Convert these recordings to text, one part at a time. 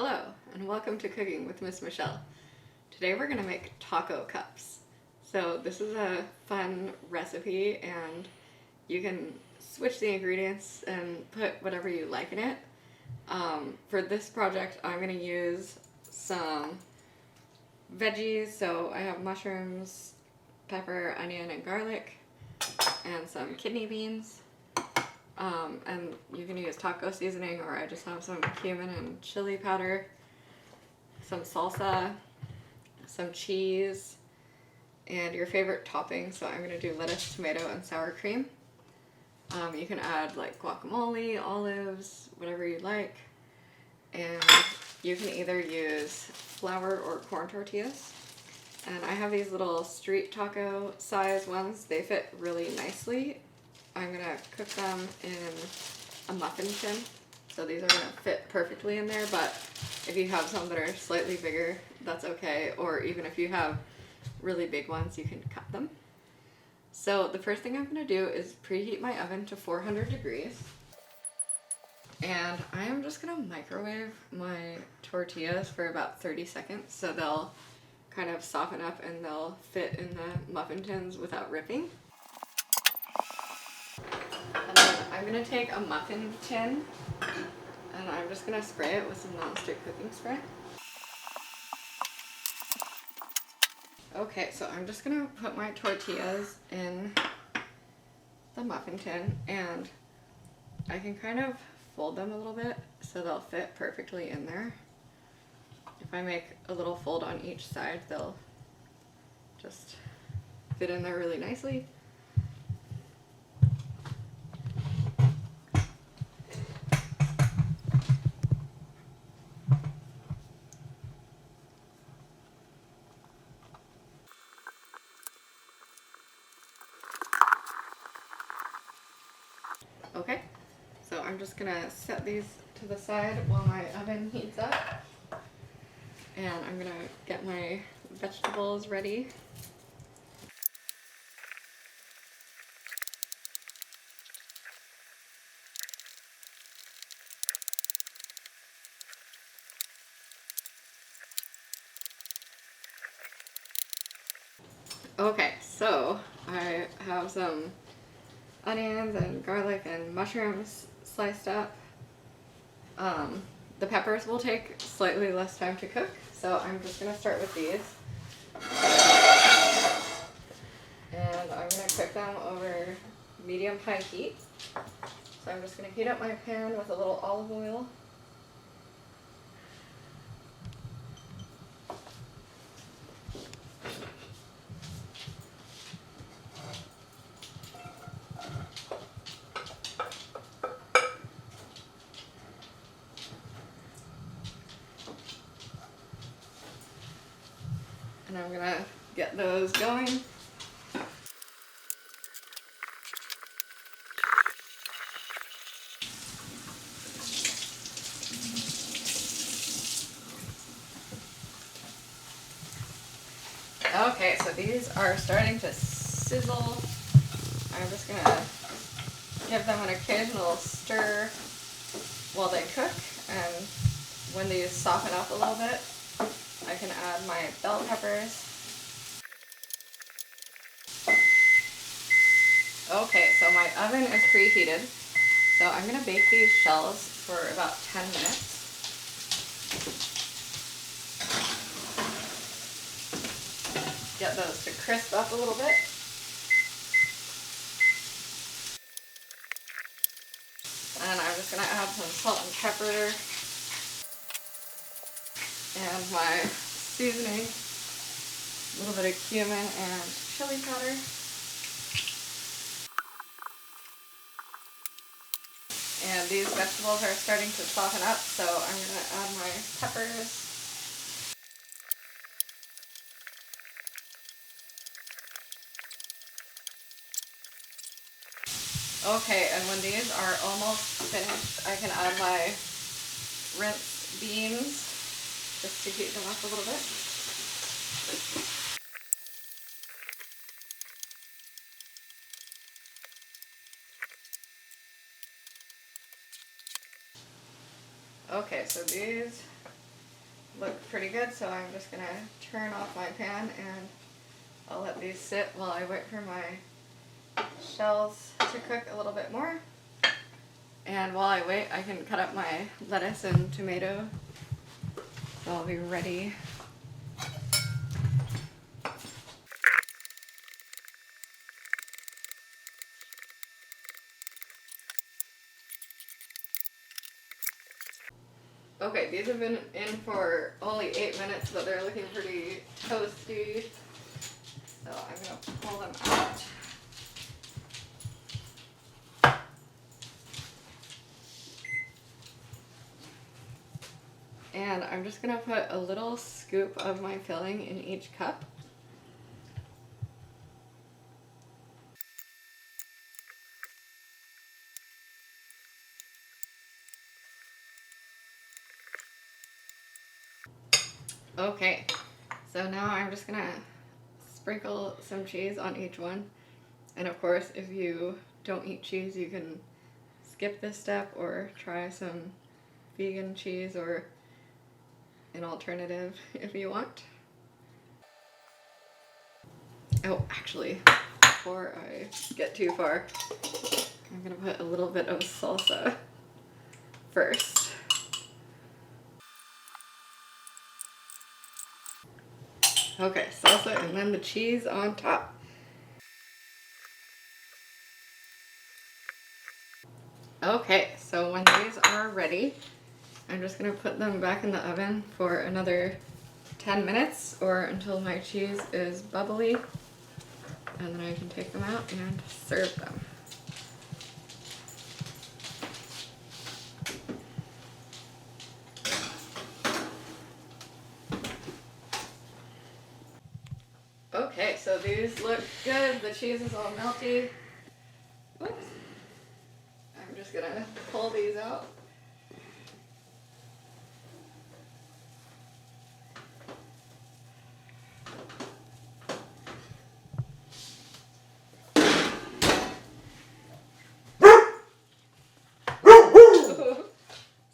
Hello, and welcome to Cooking with Miss Michelle. Today we're going to make taco cups. So this is a fun recipe and you can switch the ingredients and put whatever you like in it. For this project I'm going to use some veggies, so I have mushrooms, pepper, onion, and garlic, and some kidney beans. And you can use taco seasoning, or I just have some cumin and chili powder, some salsa, some cheese, and your favorite topping. So I'm going to do lettuce, tomato, and sour cream. You can add like guacamole, olives, whatever you like. And you can either use flour or corn tortillas. And I have these little street taco size ones. They fit really nicely. I'm going to cook them in a muffin tin. So these are going to fit perfectly in there, but if you have some that are slightly bigger, that's okay. Or even if you have really big ones, you can cut them. So the first thing I'm going to do is preheat my oven to 400 degrees. And I am just going to microwave my tortillas for about 30 seconds so they'll kind of soften up and they'll fit in the muffin tins without ripping. And then I'm going to take a muffin tin and I'm just going to spray it with some non-stick cooking spray. Okay, so I'm just going to put my tortillas in the muffin tin and I can kind of fold them a little bit so they'll fit perfectly in there. If I make a little fold on each side, they'll just fit in there really nicely. Okay, so I'm just gonna set these to the side while my oven heats up. And I'm gonna get my vegetables ready. Okay, so I have some onions and garlic and mushrooms sliced up. The peppers will take slightly less time to cook, so I'm just going to start with these. And I'm going to cook them over medium-high heat. So I'm just going to heat up my pan with a little olive oil. And I'm going to get those going. Okay, so these are starting to sizzle. I'm just going to give them an occasional stir while they cook, and when these soften up a little bit, I can add my bell peppers. Okay, so my oven is preheated, so I'm going to bake these shells for about 10 minutes. Get those to crisp up a little bit. And I'm just going to add some salt and pepper and my seasoning, a little bit of cumin and chili powder. And these vegetables are starting to soften up, so I'm going to add my peppers. Okay, and when these are almost finished, I can add my rinsed beans just to heat them up a little bit. Okay, so these look pretty good, so I'm just gonna turn off my pan and I'll let these sit while I wait for my shells to cook a little bit more. And while I wait, I can cut up my lettuce and tomato, so I'll be ready. Okay, these have been in for only 8 minutes, but they're looking pretty toasty. So I'm gonna pull them out. And I'm just gonna put a little scoop of my filling in each cup. Okay, so now I'm just gonna sprinkle some cheese on each one. And of course, if you don't eat cheese, you can skip this step or try some vegan cheese or an alternative if you want. Oh, actually, before I get too far, I'm gonna put a little bit of salsa first. Okay, salsa and then the cheese on top. Okay, so when these are ready, I'm just gonna put them back in the oven for another 10 minutes or until my cheese is bubbly, and then I can take them out and serve them. Okay, so these look good. The cheese is all melty. Whoops. I'm just gonna pull these out.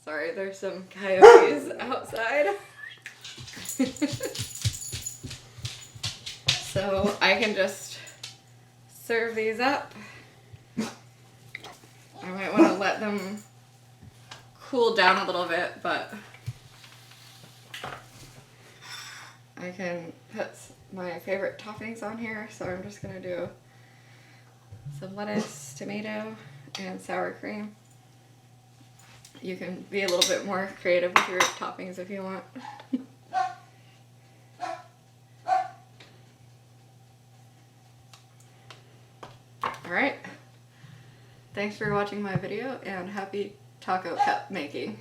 Sorry, there's some coyotes outside. So I can just serve these up. I might want to let them cool down a little bit, but I can put my favorite toppings on here. So I'm just gonna do some lettuce, tomato, and sour cream. You can be a little bit more creative with your toppings if you want. Alright, thanks for watching my video and happy taco cup making.